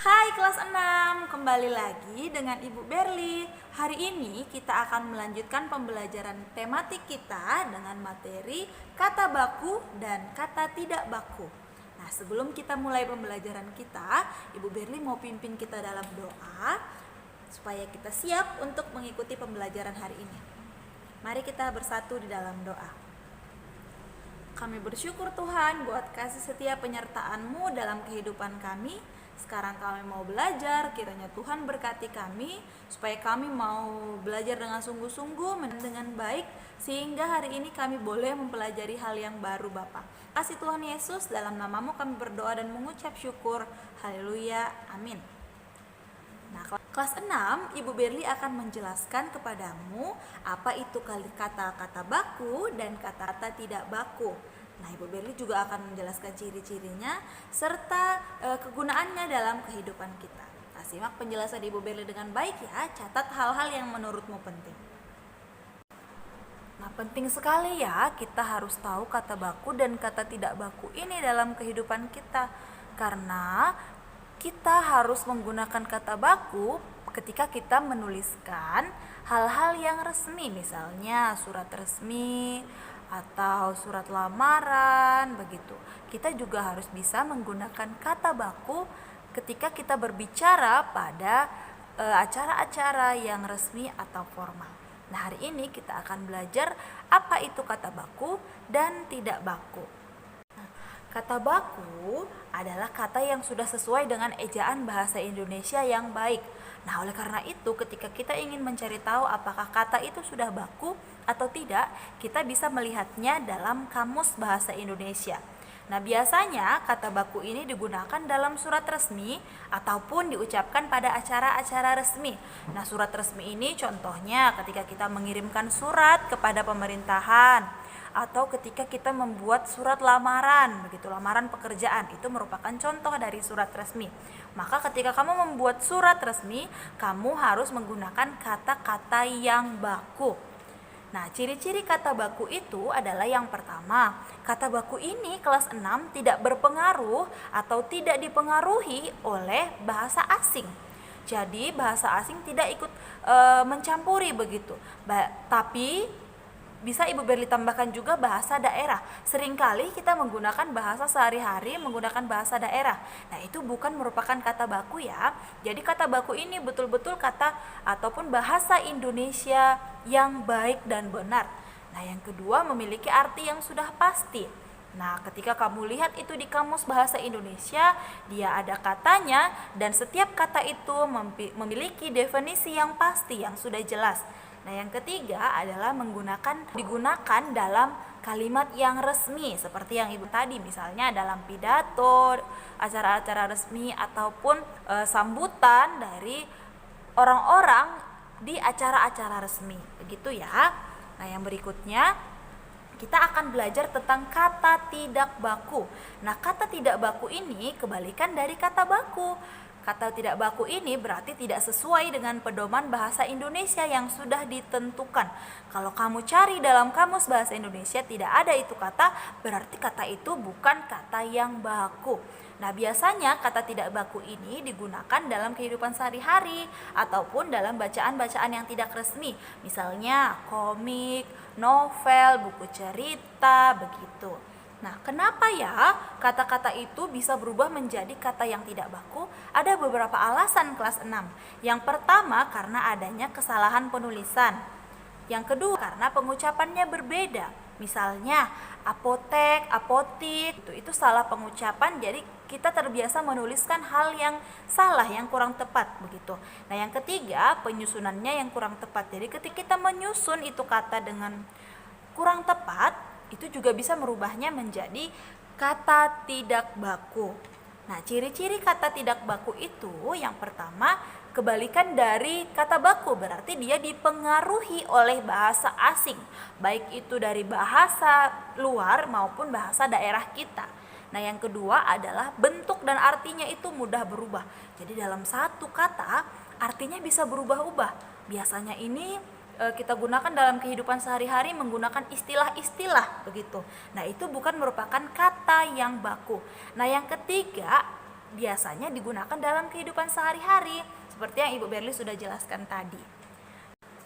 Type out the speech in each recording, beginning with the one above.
Hai kelas 6, kembali lagi dengan Ibu Berli. Hari ini kita akan melanjutkan pembelajaran tematik kita dengan materi kata baku dan kata tidak baku. Nah, sebelum kita mulai pembelajaran kita, Ibu Berli mau pimpin kita dalam doa supaya kita siap untuk mengikuti pembelajaran hari ini. Mari kita bersatu di dalam doa. Kami bersyukur Tuhan buat kasih setia penyertaan-Mu dalam kehidupan kami. Sekarang kami mau belajar, kiranya Tuhan berkati kami supaya kami mau belajar dengan sungguh-sungguh, dengan baik, sehingga hari ini kami boleh mempelajari hal yang baru Bapa. Kasih Tuhan Yesus, dalam nama-Mu kami berdoa dan mengucap syukur. Haleluya, amin. Nah, kelas 6, Ibu Berli akan menjelaskan kepadamu apa itu kata-kata baku dan kata-kata tidak baku. Nah, Ibu Berli juga akan menjelaskan ciri-cirinya serta kegunaannya dalam kehidupan kita. Nah, simak penjelasan Ibu Berli dengan baik ya, catat hal-hal yang menurutmu penting. Nah, penting sekali ya kita harus tahu kata baku dan kata tidak baku ini dalam kehidupan kita. Karena kita harus menggunakan kata baku ketika kita menuliskan hal-hal yang resmi, misalnya surat resmi atau surat lamaran begitu. Kita juga harus bisa menggunakan kata baku ketika kita berbicara pada acara-acara yang resmi atau formal. Nah, hari ini kita akan belajar apa itu kata baku dan tidak baku. Kata baku adalah kata yang sudah sesuai dengan ejaan bahasa Indonesia yang baik. Nah, oleh karena itu ketika kita ingin mencari tahu apakah kata itu sudah baku atau tidak, kita bisa melihatnya dalam Kamus Bahasa Indonesia. Nah, biasanya kata baku ini digunakan dalam surat resmi ataupun diucapkan pada acara-acara resmi. Nah, surat resmi ini contohnya ketika kita mengirimkan surat kepada pemerintahan, atau ketika kita membuat surat lamaran, begitu, lamaran pekerjaan, itu merupakan contoh dari surat resmi. Maka ketika kamu membuat surat resmi, kamu harus menggunakan kata-kata yang baku. Nah, ciri-ciri kata baku itu adalah yang pertama, kata baku ini kelas 6 tidak berpengaruh atau tidak dipengaruhi oleh bahasa asing. Jadi bahasa asing tidak ikut mencampuri begitu. Tapi bisa Ibu Berli tambahkan juga bahasa daerah. Seringkali kita menggunakan bahasa sehari-hari, menggunakan bahasa daerah. Nah, itu bukan merupakan kata baku ya. Jadi kata baku ini betul-betul kata ataupun bahasa Indonesia yang baik dan benar. Nah, yang kedua memiliki arti yang sudah pasti. Nah, ketika kamu lihat itu di Kamus Bahasa Indonesia, dia ada katanya dan setiap kata itu memiliki definisi yang pasti, yang sudah jelas. Nah, yang ketiga adalah digunakan dalam kalimat yang resmi seperti yang Ibu tadi, misalnya dalam pidato, acara-acara resmi ataupun sambutan dari orang-orang di acara-acara resmi. Begitu ya. Nah, yang berikutnya kita akan belajar tentang kata tidak baku. Nah, kata tidak baku ini kebalikan dari kata baku. Kata tidak baku ini berarti tidak sesuai dengan pedoman bahasa Indonesia yang sudah ditentukan. Kalau kamu cari dalam Kamus Bahasa Indonesia tidak ada itu kata, berarti kata itu bukan kata yang baku. Nah, biasanya kata tidak baku ini digunakan dalam kehidupan sehari-hari ataupun dalam bacaan-bacaan yang tidak resmi. Misalnya komik, novel, buku cerita, begitu. Nah, kenapa ya kata-kata itu bisa berubah menjadi kata yang tidak baku? Ada beberapa alasan kelas 6. Yang pertama karena adanya kesalahan penulisan. Yang kedua karena pengucapannya berbeda. Misalnya apotek, apotik, itu salah pengucapan, jadi kita terbiasa menuliskan hal yang salah, yang kurang tepat begitu. Nah, yang ketiga penyusunannya yang kurang tepat. Jadi ketika kita menyusun itu kata dengan kurang tepat, itu juga bisa merubahnya menjadi kata tidak baku. Nah, ciri-ciri kata tidak baku itu yang pertama kebalikan dari kata baku, berarti dia dipengaruhi oleh bahasa asing, baik itu dari bahasa luar maupun bahasa daerah kita. Nah, yang kedua adalah bentuk dan artinya itu mudah berubah. Jadi dalam satu kata artinya bisa berubah-ubah. Biasanya ini kita gunakan dalam kehidupan sehari-hari menggunakan istilah-istilah begitu. Nah, itu bukan merupakan kata yang baku. Nah, yang ketiga biasanya digunakan dalam kehidupan sehari-hari, seperti yang Ibu Berli sudah jelaskan tadi.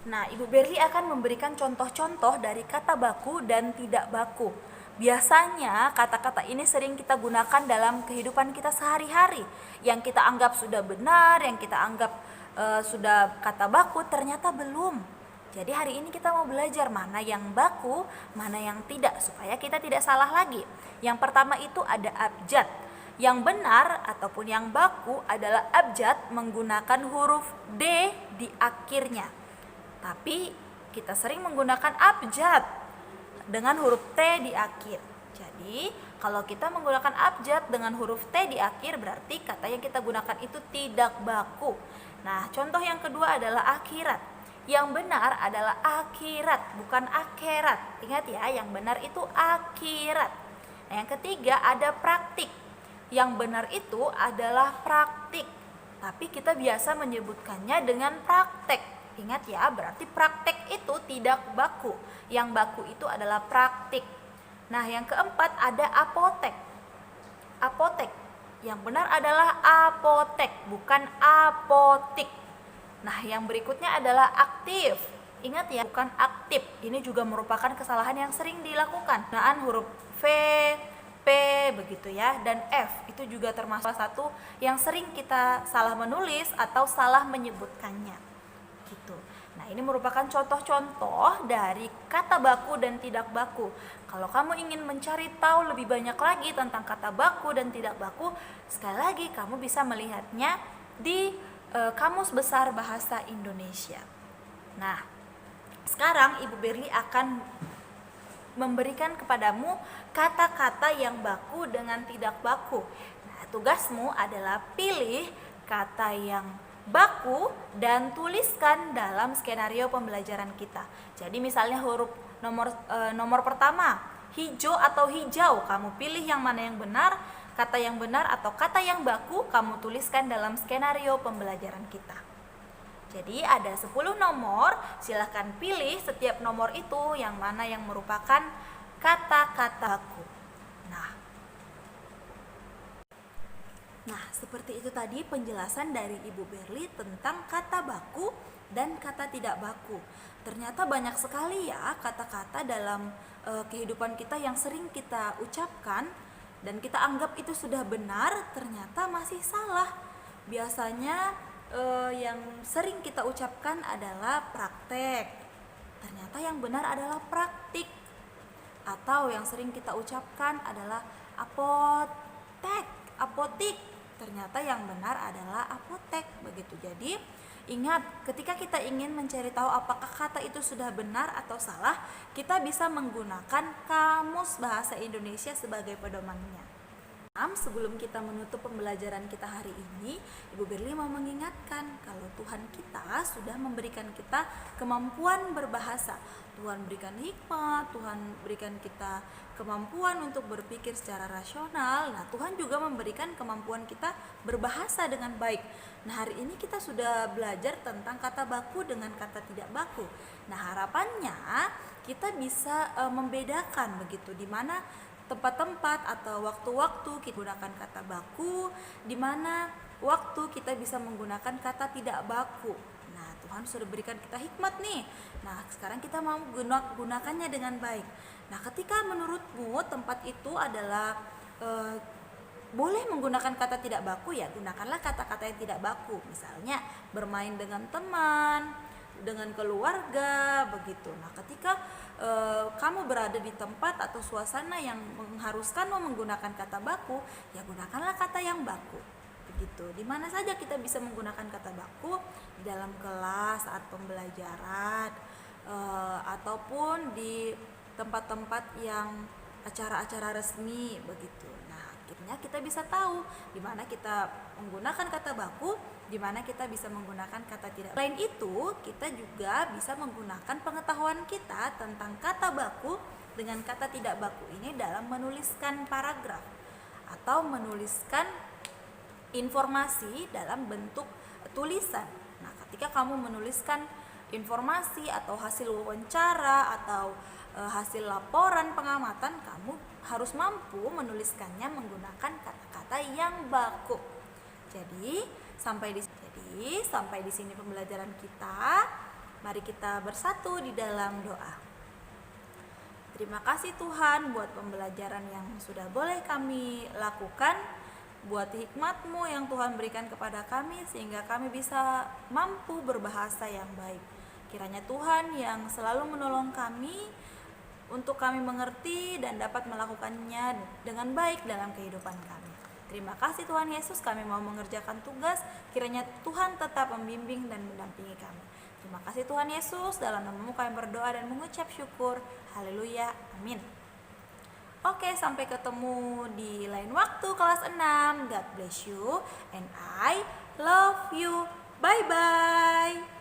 Nah, Ibu Berli akan memberikan contoh-contoh dari kata baku dan tidak baku. Biasanya kata-kata ini sering kita gunakan dalam kehidupan kita sehari-hari. Yang kita anggap sudah benar, yang kita anggap sudah kata baku, ternyata belum. Jadi hari ini kita mau belajar mana yang baku, mana yang tidak, supaya kita tidak salah lagi. Yang pertama itu ada abjad. Yang benar ataupun yang baku adalah abjad menggunakan huruf D di akhirnya. Tapi kita sering menggunakan abjad dengan huruf T di akhir. Jadi kalau kita menggunakan abjad dengan huruf T di akhir, berarti kata yang kita gunakan itu tidak baku. Nah, contoh yang kedua adalah akhirat. Yang benar adalah akhirat, bukan akhirat. Ingat ya, yang benar itu akhirat. Nah, yang ketiga ada praktik. Yang benar itu adalah praktik, tapi kita biasa menyebutkannya dengan praktek. Ingat ya, berarti praktek itu tidak baku. Yang baku itu adalah praktik. Nah, yang keempat ada apotek. Apotek. Yang benar adalah apotek, bukan apotik. Nah, yang berikutnya adalah aktif. Ingat ya, bukan aktif. Ini juga merupakan kesalahan yang sering dilakukan. Penggunaan huruf V, P begitu ya, dan F itu juga termasuk satu yang sering kita salah menulis atau salah menyebutkannya gitu. Nah, ini merupakan contoh-contoh dari kata baku dan tidak baku. Kalau kamu ingin mencari tahu lebih banyak lagi tentang kata baku dan tidak baku, sekali lagi kamu bisa melihatnya di Kamus Besar Bahasa Indonesia. Nah, sekarang Ibu Berli akan memberikan kepadamu kata-kata yang baku dengan tidak baku. Nah, tugasmu adalah pilih kata yang baku dan tuliskan dalam skenario pembelajaran kita. Jadi misalnya huruf nomor pertama, hijau atau hijau, kamu pilih yang mana yang benar, kata yang benar atau kata yang baku kamu tuliskan dalam skenario pembelajaran kita. Jadi ada 10 nomor, silahkan pilih setiap nomor itu yang mana yang merupakan kata-kata baku. Nah, seperti itu tadi penjelasan dari Ibu Berli tentang kata baku dan kata tidak baku. Ternyata banyak sekali ya kata-kata dalam kehidupan kita yang sering kita ucapkan dan kita anggap itu sudah benar, ternyata masih salah. Biasanya yang sering kita ucapkan adalah praktek, ternyata yang benar adalah praktik. Atau yang sering kita ucapkan adalah apotik, ternyata yang benar adalah apotek begitu. Jadi ingat, ketika kita ingin mencari tahu apakah kata itu sudah benar atau salah, kita bisa menggunakan Kamus Bahasa Indonesia sebagai pedomannya. Sebelum kita menutup pembelajaran kita hari ini, Ibu Berli mau mengingatkan kalau Tuhan kita sudah memberikan kita kemampuan berbahasa. Tuhan berikan hikmat, Tuhan berikan kita kemampuan untuk berpikir secara rasional. Nah, Tuhan juga memberikan kemampuan kita berbahasa dengan baik. Nah, hari ini kita sudah belajar tentang kata baku dengan kata tidak baku. Nah, harapannya kita bisa membedakan begitu, di mana tempat-tempat atau waktu-waktu kita gunakan kata baku, di mana waktu kita bisa menggunakan kata tidak baku. Nah, Tuhan sudah berikan kita hikmat nih. Nah, sekarang kita mau gunakannya dengan baik. Nah, ketika menurutmu tempat itu adalah boleh menggunakan kata tidak baku, ya gunakanlah kata-kata yang tidak baku. Misalnya bermain dengan teman, dengan keluarga begitu. Nah, ketika kamu berada di tempat atau suasana yang mengharuskanmu menggunakan kata baku, ya gunakanlah kata yang baku begitu. Di mana saja kita bisa menggunakan kata baku, di dalam kelas saat pembelajaran ataupun di tempat-tempat yang acara-acara resmi begitu. Nah, akhirnya kita bisa tahu di mana kita menggunakan kata baku, di mana kita bisa menggunakan kata tidak. Selain itu, kita juga bisa menggunakan pengetahuan kita tentang kata baku dengan kata tidak baku ini dalam menuliskan paragraf atau menuliskan informasi dalam bentuk tulisan. Nah, ketika kamu menuliskan informasi atau hasil wawancara atau hasil laporan pengamatan, kamu harus mampu menuliskannya menggunakan kata-kata yang baku. Jadi, sampai di sini pembelajaran kita. Mari kita bersatu di dalam doa. Terima kasih Tuhan buat pembelajaran yang sudah boleh kami lakukan, buat hikmat-Mu yang Tuhan berikan kepada kami sehingga kami bisa mampu berbahasa yang baik. Kiranya Tuhan yang selalu menolong kami untuk kami mengerti dan dapat melakukannya dengan baik dalam kehidupan kami. Terima kasih Tuhan Yesus, kami mau mengerjakan tugas, kiranya Tuhan tetap membimbing dan mendampingi kami. Terima kasih Tuhan Yesus, dalam nama-Mu kami berdoa dan mengucap syukur. Haleluya, amin. Oke, sampai ketemu di lain waktu kelas 6. God bless you and I love you. Bye-bye.